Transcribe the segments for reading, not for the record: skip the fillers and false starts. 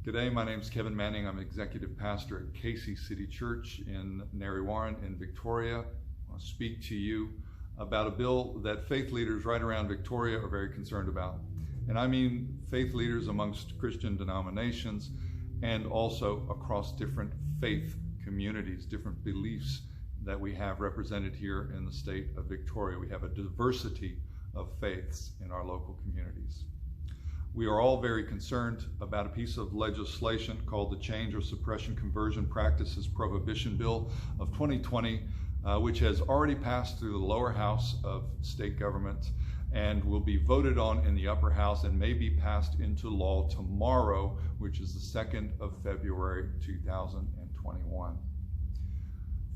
G'day, my name is Kevin Manning. I'm executive pastor at Casey City Church in Narre Warren in Victoria. I want to speak to you about a bill that faith leaders right around Victoria are very concerned about. And I mean faith leaders amongst Christian denominations and also across different faith communities, different beliefs that we have represented here in the state of Victoria. We have a diversity of faiths in our local communities. We are all very concerned about a piece of legislation called the Change or Suppression Conversion Practices Prohibition Bill of 2020, which has already passed through the lower house of state government and will be voted on in the upper house and may be passed into law tomorrow, which is the 2nd of February 2021.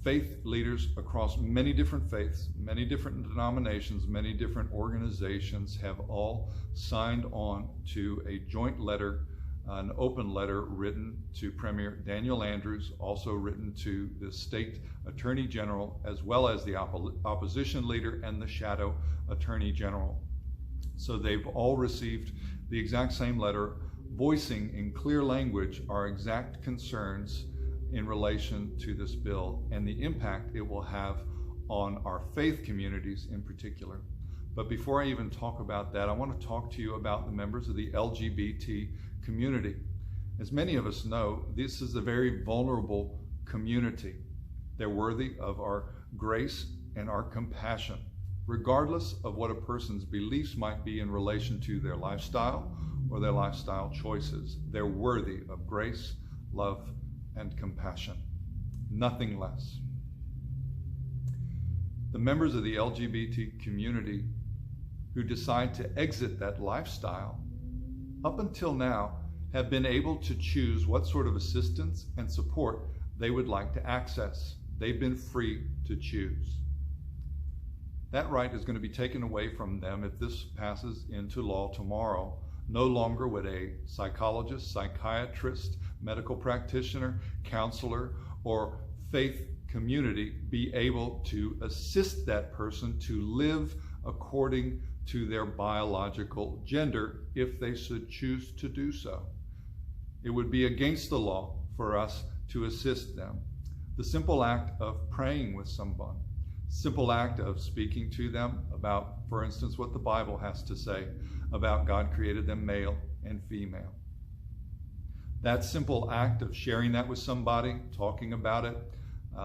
Faith leaders across many different faiths, many different denominations, many different organizations have all signed on to a joint letter, an open letter written to Premier Daniel Andrews, also written to the State Attorney General, as well as the opposition leader and the Shadow Attorney General. So they've all received the exact same letter, voicing in clear language our exact concerns in relation to this bill and the impact it will have on our faith communities in particular. But before I even talk about that, I want to talk to you about the members of the LGBT community. As many of us know, this is a very vulnerable community. They're worthy of our grace and our compassion, regardless of what a person's beliefs might be in relation to their lifestyle or their lifestyle choices. They're worthy of grace, love, and compassion, nothing less. The members of the LGBT community who decide to exit that lifestyle, up until now, have been able to choose what sort of assistance and support they would like to access. They've been free to choose. That right is going to be taken away from them if this passes into law tomorrow. No longer would a psychologist, psychiatrist, medical practitioner, counselor, or faith community be able to assist that person to live according to their biological gender if they should choose to do so. It would be against the law for us to assist them. The simple act of praying with someone, simple act of speaking to them about, for instance, what the Bible has to say about God created them male and female. That simple act of sharing that with somebody, talking about it,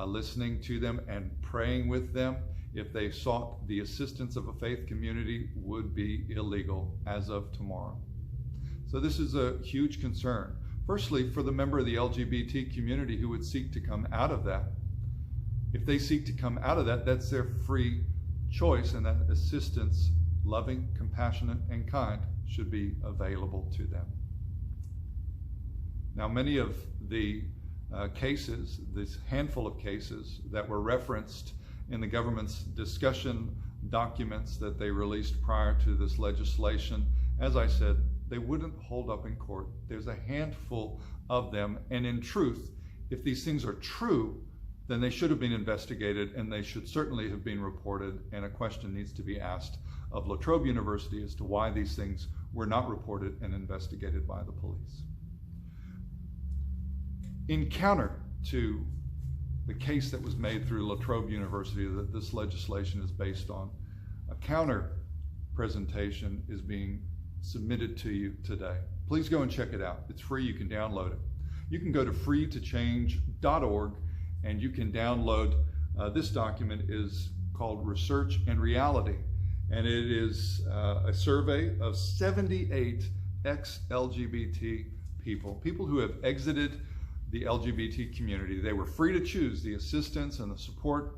listening to them and praying with them, if they sought the assistance of a faith community, would be illegal as of tomorrow. So this is a huge concern. Firstly, for the member of the LGBT community who would seek to come out of that. If they seek to come out of that, that's their free choice, and that assistance, loving, compassionate, and kind, should be available to them. Now, many of the cases, this handful of cases that were referenced in the government's discussion documents that they released prior to this legislation, as I said, they wouldn't hold up in court. There's a handful of them, and in truth, if these things are true, then they should have been investigated and they should certainly have been reported, and a question needs to be asked of La Trobe University as to why these things were not reported and investigated by the police. In counter to the case that was made through La Trobe University that this legislation is based on, a counter presentation is being submitted to you today. Please go and check it out. It's free. You can download it. You can go to freetochange.org and you can download this document. Is called Research and Reality, and it is a survey of 78 ex-LGBT people who have exited the LGBT community. They were free to choose the assistance and the support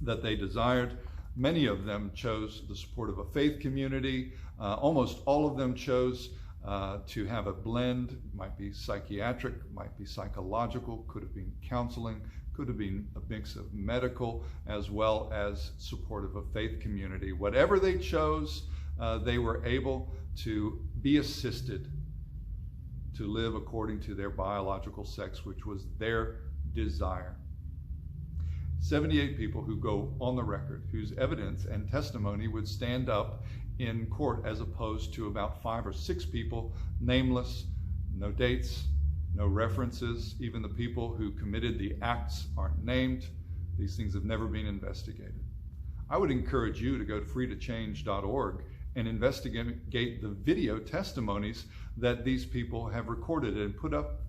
that they desired. Many of them chose the support of a faith community. Almost all of them chose to have a blend. Might be psychiatric, might be psychological, could have been counseling, could have been a mix of medical, as well as support of a faith community. Whatever they chose, they were able to be assisted to live according to their biological sex, which was their desire. 78 people who go on the record, whose evidence and testimony would stand up in court, as opposed to about 5 or 6 people, nameless, no dates, no references. Even the people who committed the acts aren't named. These things have never been investigated. I would encourage you to go to freetochange.org and investigate the video testimonies that these people have recorded and put up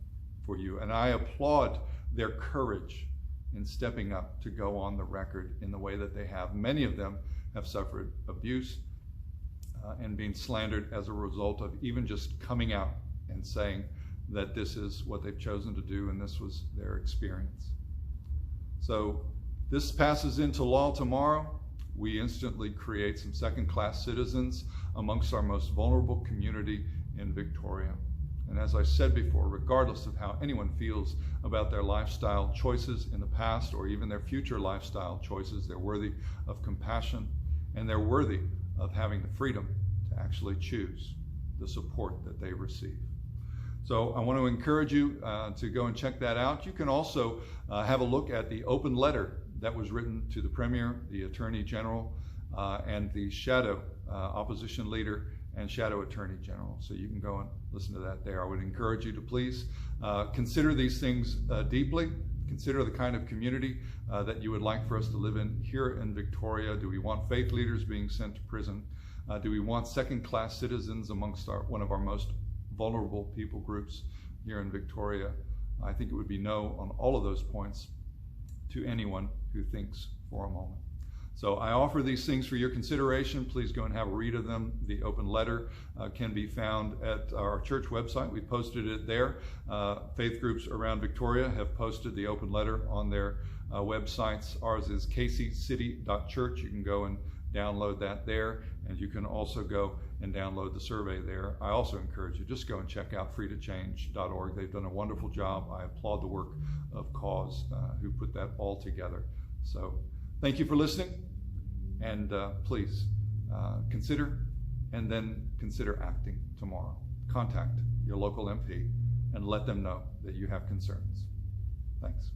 for you. And I applaud their courage in stepping up to go on the record in the way that they have. Many of them have suffered abuse and being slandered as a result of even just coming out and saying that this is what they've chosen to do and this was their experience. So this passes into law tomorrow. We instantly create some second-class citizens amongst our most vulnerable community in Victoria. And as I said before, regardless of how anyone feels about their lifestyle choices in the past or even their future lifestyle choices, they're worthy of compassion and they're worthy of having the freedom to actually choose the support that they receive. So I want to encourage you to go and check that out. You can also have a look at the open letter that was written to the Premier, the Attorney General, and the shadow opposition leader and shadow Attorney General. So you can go and listen to that there. I would encourage you to please consider these things deeply. Consider the kind of community that you would like for us to live in here in Victoria. Do we want faith leaders being sent to prison? Do we want second-class citizens amongst one of our most vulnerable people groups here in Victoria? I think it would be no on all of those points to anyone who thinks for a moment. So I offer these things for your consideration. Please go and have a read of them. The open letter can be found at our church website. We posted it there. Faith groups around Victoria have posted the open letter on their websites. Ours is kccity.church. You can go and download that there, and you can also go and download the survey there. I also encourage you, just go and check out freetochange.org. They've done a wonderful job. I applaud the work of Cause who put that all together. So thank you for listening, and please consider and then consider acting tomorrow. Contact your local MP and let them know that you have concerns. Thanks.